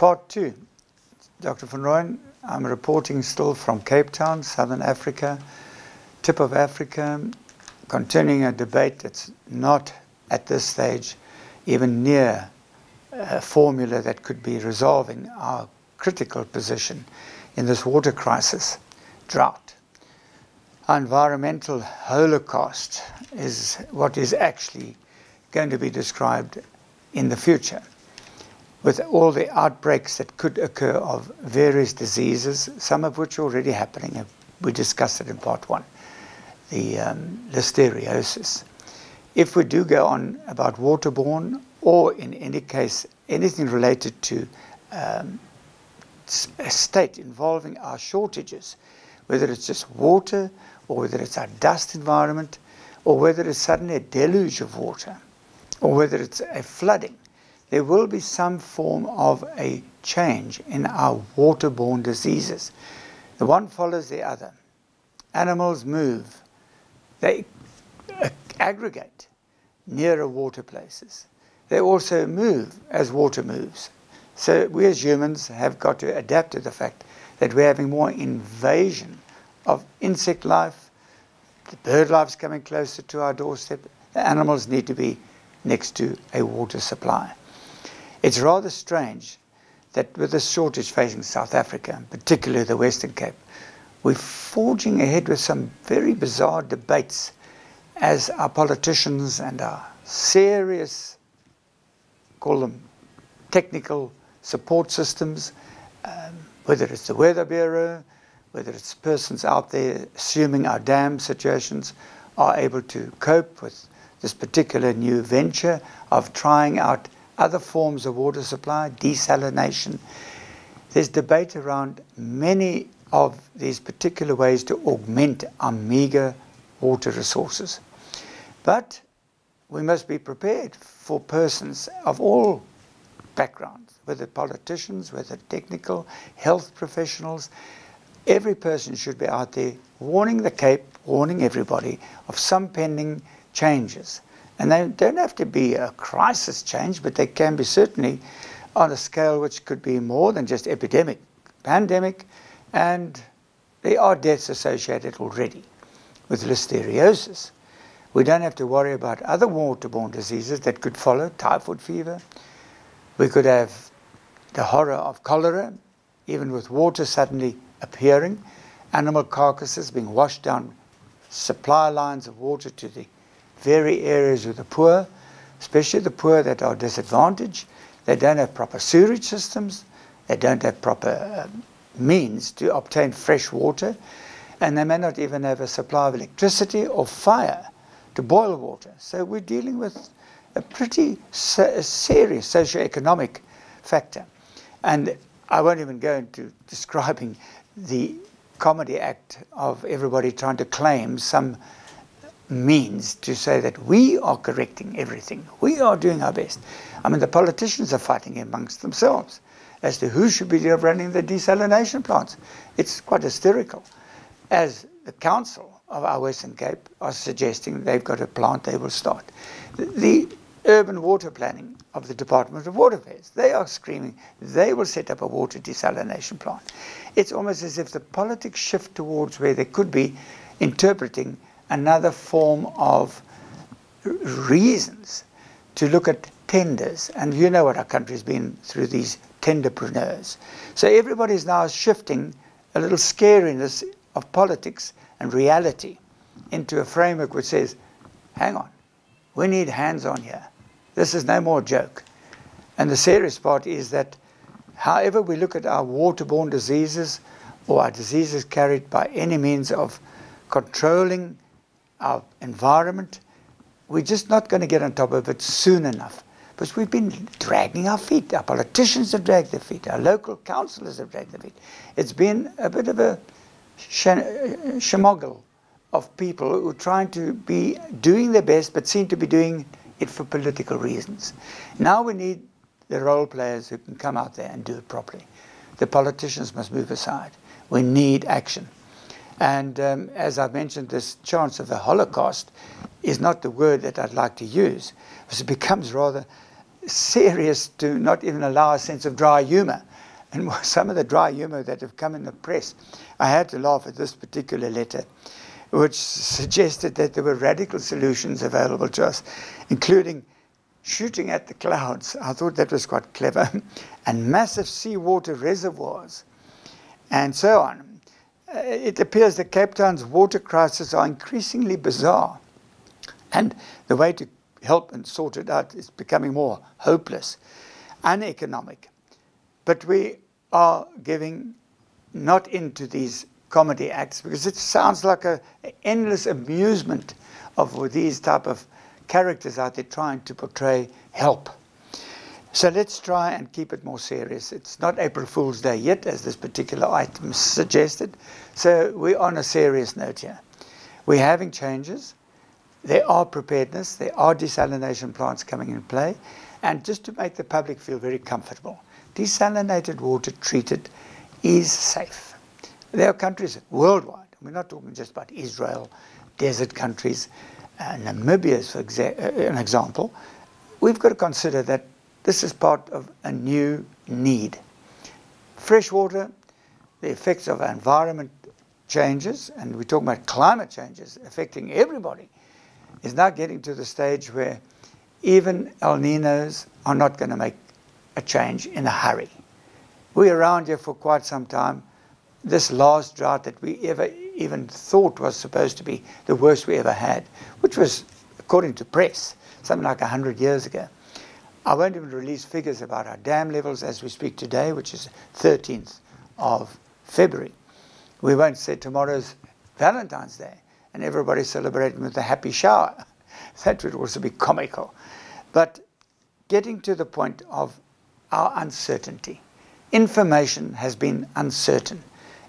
Part 2. Dr. van Rooyen, I'm reporting still from Cape Town, Southern Africa, tip of Africa, continuing a debate that's not at this stage even near a formula that could be resolving our critical position in this water crisis, drought. Our environmental holocaust is what is actually going to be described in the future, with all the outbreaks that could occur of various diseases, some of which are already happening. We discussed it in part 1, the listeriosis. If we do go on about waterborne, or in any case, anything related to a state involving our shortages, whether it's just water, or whether it's our dust environment, or whether it's suddenly a deluge of water, or whether it's a flooding, there will be some form of a change in our waterborne diseases. The one follows the other. Animals move. They aggregate nearer water places. They also move as water moves. So we as humans have got to adapt to the fact that we're having more invasion of insect life. The bird life's coming closer to our doorstep. The animals need to be next to a water supply. It's rather strange that with this shortage facing South Africa, particularly the Western Cape, we're forging ahead with some very bizarre debates as our politicians and our serious, call them technical support systems, whether it's the Weather Bureau, whether it's persons out there assuming our dam situations, are able to cope with this particular new venture of trying out other forms of water supply, desalination. There's debate around many of these particular ways to augment our meager water resources. But we must be prepared for persons of all backgrounds, whether politicians, whether technical, health professionals. Every person should be out there warning the Cape, warning everybody of some pending changes. And they don't have to be a crisis change, but they can be certainly on a scale which could be more than just epidemic, pandemic, and there are deaths associated already with listeriosis. We don't have to worry about other waterborne diseases that could follow, typhoid fever. We could have the horror of cholera, even with water suddenly appearing, animal carcasses being washed down supply lines of water to the very areas of the poor, especially the poor that are disadvantaged. They don't have proper sewage systems, they don't have proper means to obtain fresh water, and they may not even have a supply of electricity or fire to boil water. So we're dealing with a pretty serious socio-economic factor. And I won't even go into describing the comedy act of everybody trying to claim some means to say that we are correcting everything. We are doing our best. I mean, the politicians are fighting amongst themselves as to who should be running the desalination plants. It's quite hysterical. As the council of our Western Cape are suggesting they've got a plant they will start. The urban water planning of the Department of Water Affairs, they are screaming they will set up a water desalination plant. It's almost as if the politics shift towards where they could be interpreting another form of reasons to look at tenders. And you know what our country's been through, these tenderpreneurs. So everybody's now shifting a little scariness of politics and reality into a framework which says, hang on, we need hands on here. This is no more joke. And the serious part is that however we look at our waterborne diseases or our diseases carried by any means of controlling our environment, we're just not going to get on top of it soon enough. Because we've been dragging our feet. Our politicians have dragged their feet. Our local councillors have dragged their feet. It's been a bit of a shemoggle of people who are trying to be doing their best but seem to be doing it for political reasons. Now we need the role players who can come out there and do it properly. The politicians must move aside. We need action. And as I mentioned, this chance of a Holocaust is not the word that I'd like to use, because it becomes rather serious to not even allow a sense of dry humor And some of the dry humour that have come in the press, I had to laugh at this particular letter, which suggested that there were radical solutions available to us, including shooting at the clouds. I thought that was quite clever. And massive seawater reservoirs, and so on. It appears that Cape Town's water crisis are increasingly bizarre, and the way to help and sort it out is becoming more hopeless, uneconomic. But we are giving not into these comedy acts, because it sounds like an endless amusement of these type of characters out there trying to portray help. So let's try and keep it more serious. It's not April Fool's Day yet, as this particular item suggested. So we're on a serious note here. We're having changes. There are preparedness. There are desalination plants coming in play. And just to make the public feel very comfortable, desalinated water treated is safe. There are countries worldwide. We're not talking just about Israel, desert countries. Namibia is an example. We've got to consider that this is part of a new need. Fresh water, the effects of environment changes, and we're talking about climate changes affecting everybody, is now getting to the stage where even El Ninos are not going to make a change in a hurry. We're around here for quite some time. This last drought that we even thought was supposed to be the worst we ever had, which was, according to press, something like 100 years ago. I won't even release figures about our dam levels as we speak today, which is 13th of February. We won't say tomorrow's Valentine's Day and everybody celebrating with a happy shower. That would also be comical. But getting to the point of our uncertainty. Information has been uncertain.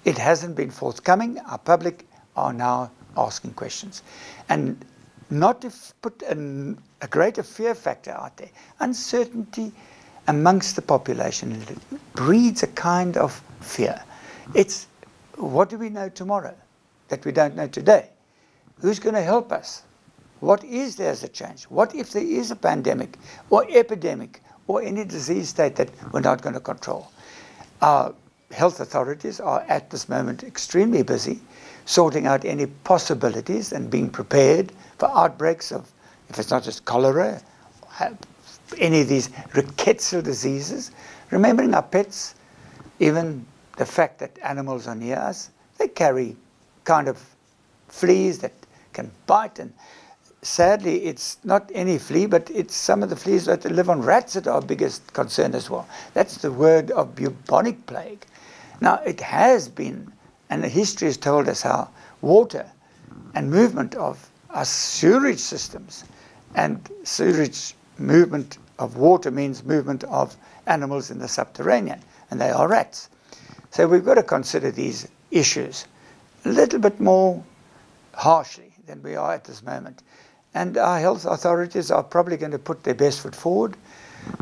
It hasn't been forthcoming. Our public are now asking questions. And not to put a greater fear factor out there. Uncertainty amongst the population breeds a kind of fear. It's, what do we know tomorrow that we don't know today? Who's going to help us? What is there as a change? What if there is a pandemic or epidemic or any disease state that we're not going to control? Our health authorities are at this moment extremely busy sorting out any possibilities and being prepared for outbreaks of, if it's not just cholera, any of these rickettsial diseases. Remembering our pets, even the fact that animals are near us, they carry kind of fleas that can bite, and sadly it's not any flea, but it's some of the fleas that live on rats that are our biggest concern as well. That's the word of bubonic plague. Now it has been, and the history has told us how water and movement of our sewerage systems, and sewerage movement of water means movement of animals in the subterranean, and they are rats. So we've got to consider these issues a little bit more harshly than we are at this moment. And our health authorities are probably going to put their best foot forward.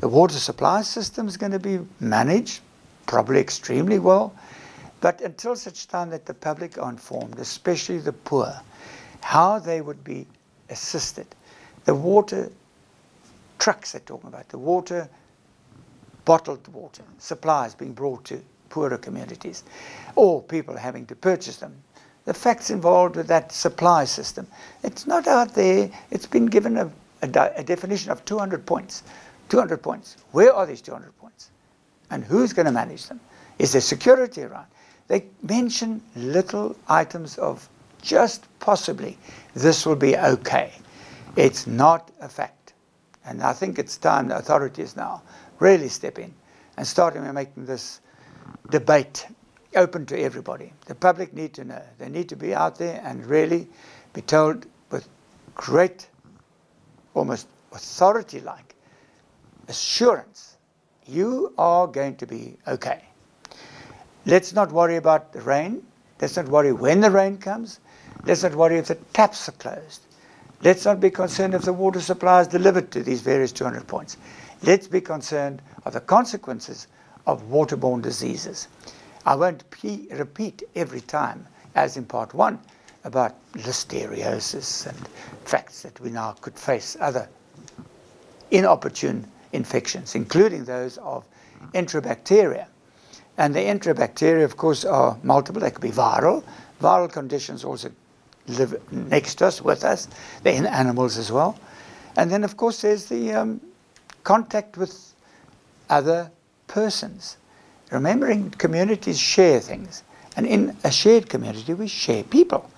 The water supply system is going to be managed probably extremely well. But until such time that the public are informed, especially the poor, how they would be assisted. The water trucks they're talking about, the water, bottled water, supplies being brought to poorer communities, or people having to purchase them. The facts involved with that supply system. It's not out there. It's been given a definition of 200 points. 200 points. Where are these 200 points? And who's going to manage them? Is there security around? They mention little items of just possibly this will be okay. It's not a fact. And I think it's time the authorities now really step in and start making this debate open to everybody. The public need to know. They need to be out there and really be told with great, almost authority-like assurance, you are going to be okay. Let's not worry about the rain. Let's not worry when the rain comes. Let's not worry if the taps are closed. Let's not be concerned if the water supply is delivered to these various 200 points. Let's be concerned of the consequences of waterborne diseases. I won't repeat every time, as in part one, about listeriosis and facts that we now could face other inopportune infections, including those of enterobacteria. And the enterobacteria, of course, are multiple. They could be viral. Viral conditions also live next to us, with us. They're in animals as well. And then, of course, there's the contact with other persons. Remembering communities share things. And in a shared community, we share people.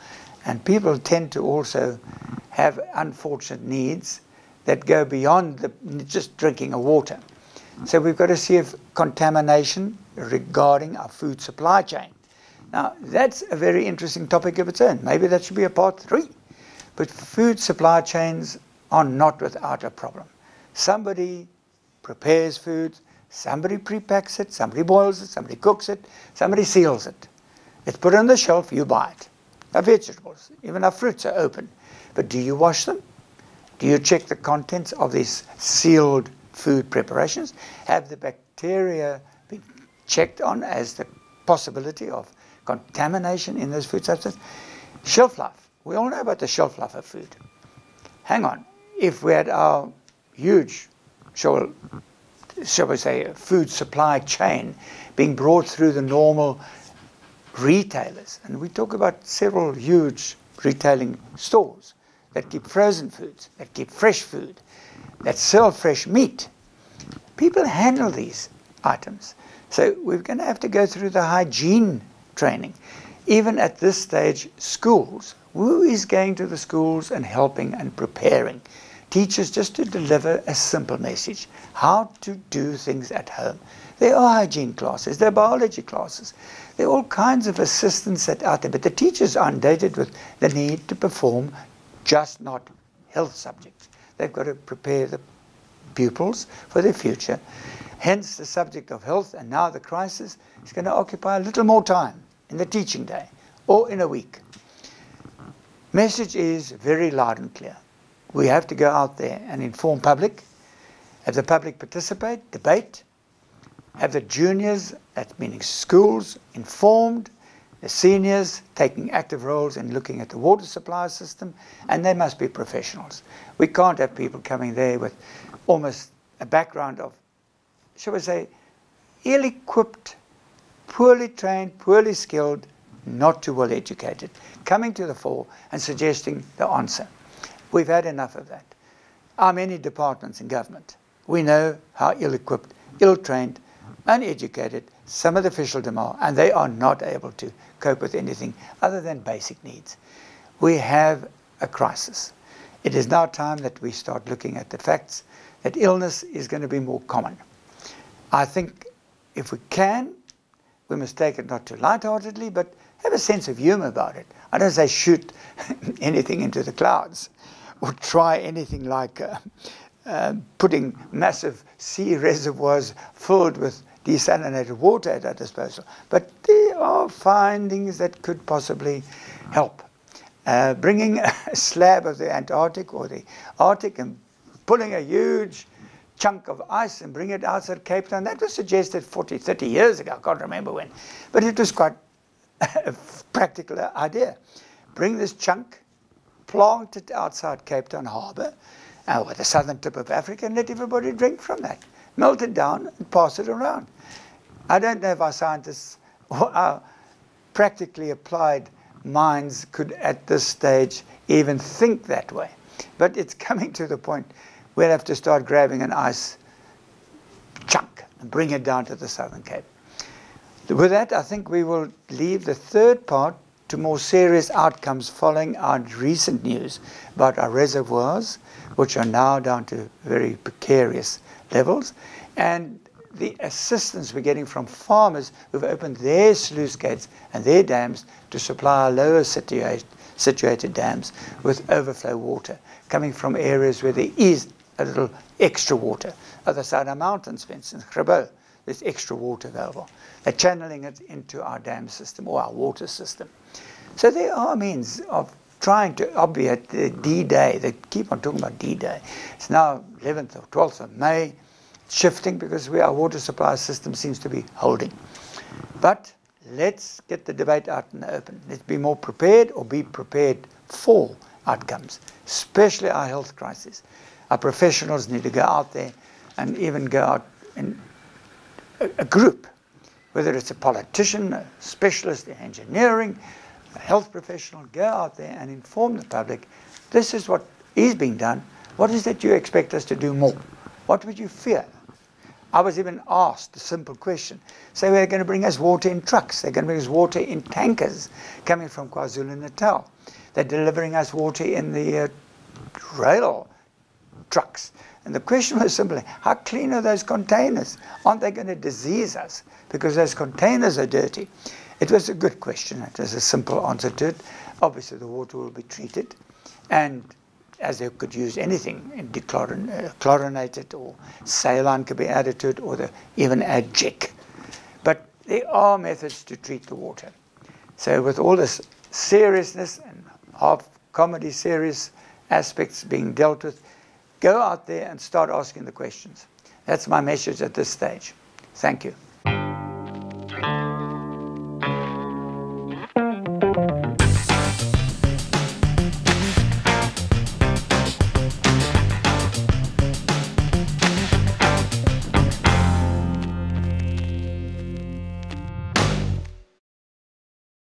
And people tend to also have unfortunate needs that go beyond just drinking of water. So we've got to see if contamination regarding our food supply chain. Now, that's a very interesting topic of its own. Maybe that should be a part 3. But food supply chains are not without a problem. Somebody prepares food, somebody prepacks it, somebody boils it, somebody cooks it, somebody seals it. It's put on the shelf, you buy it. Our vegetables, even our fruits are open. But do you wash them? Do you check the contents of these sealed food preparations? Have the bacteria been checked on as the possibility of contamination in those food substances? Shelf life. We all know about the shelf life of food. Hang on. If we had our huge, shall we say, food supply chain being brought through the normal retailers, and we talk about several huge retailing stores that keep frozen foods, that keep fresh food, that sell fresh meat. People handle these items. So we're going to have to go through the hygiene training. Even at this stage, schools. Who is going to the schools and helping and preparing? Teachers just to deliver a simple message. How to do things at home. There are hygiene classes, there are biology classes. There are all kinds of assistance that are out there. But the teachers are inundated with the need to perform just not health subjects. They've got to prepare the pupils for their future. Hence the subject of health, and now the crisis is going to occupy a little more time in the teaching day or in a week. Message is very loud and clear. We have to go out there and inform public, have the public participate, debate, have the juniors, that meaning schools, informed, the seniors taking active roles in looking at the water supply system, and they must be professionals. We can't have people coming there with almost a background of, shall we say, ill-equipped, poorly trained, poorly skilled, not too well educated, coming to the fore and suggesting the answer. We've had enough of that. Our many departments in government, we know how ill-equipped, ill-trained, uneducated some of the officialdom are, and they are not able to cope with anything other than basic needs. We have a crisis. It is now time that we start looking at the facts that illness is going to be more common. I think if we can, we must take it not too lightheartedly, but have a sense of humor about it. I don't say shoot anything into the clouds or try anything like putting massive sea reservoirs filled with desalinated water at our disposal. But there are findings that could possibly help. Bringing a slab of the Antarctic or the Arctic and pulling a huge chunk of ice and bring it outside Cape Town, that was suggested 40, 30 years ago. I can't remember when. But it was quite a practical idea. Bring this chunk, plant it outside Cape Town Harbour, or the southern tip of Africa, and let everybody drink from that. Melt it down and pass it around. I don't know if our scientists or our practically applied minds could at this stage even think that way. But it's coming to the point we'll have to start grabbing an ice chunk and bring it down to the Southern Cape. With that, I think we will leave the third part to more serious outcomes following our recent news about our reservoirs, which are now down to very precarious levels, and the assistance we're getting from farmers who've opened their sluice gates and their dams to supply our lower situated dams with overflow water, coming from areas where there is a little extra water. Other side of mountains, for instance, Grabo, there's extra water available. They're channeling it into our dam system or our water system. So there are means of trying to obviate the D-Day. They keep on talking about D-Day. It's now 11th or 12th of May. It's shifting because our water supply system seems to be holding. But let's get the debate out in the open. Let's be more prepared or be prepared for outcomes, especially our health crisis. Our professionals need to go out there and even go out in a group whether it's a politician, a specialist in engineering, a health professional, go out there and inform the public, this is what is being done. What is it you expect us to do more? What would you fear? I was even asked a simple question. Say they're going to bring us water in trucks. They're going to bring us water in tankers coming from KwaZulu-Natal. They're delivering us water in the rail trucks. And the question was simply, how clean are those containers? Aren't they going to disease us because those containers are dirty? It was a good question. It was a simple answer to it. Obviously, the water will be treated. And as they could use anything, chlorinated or saline could be added to it, or even add Jik. But there are methods to treat the water. So with all this seriousness and half comedy serious aspects being dealt with, go out there and start asking the questions. That's my message at this stage. Thank you.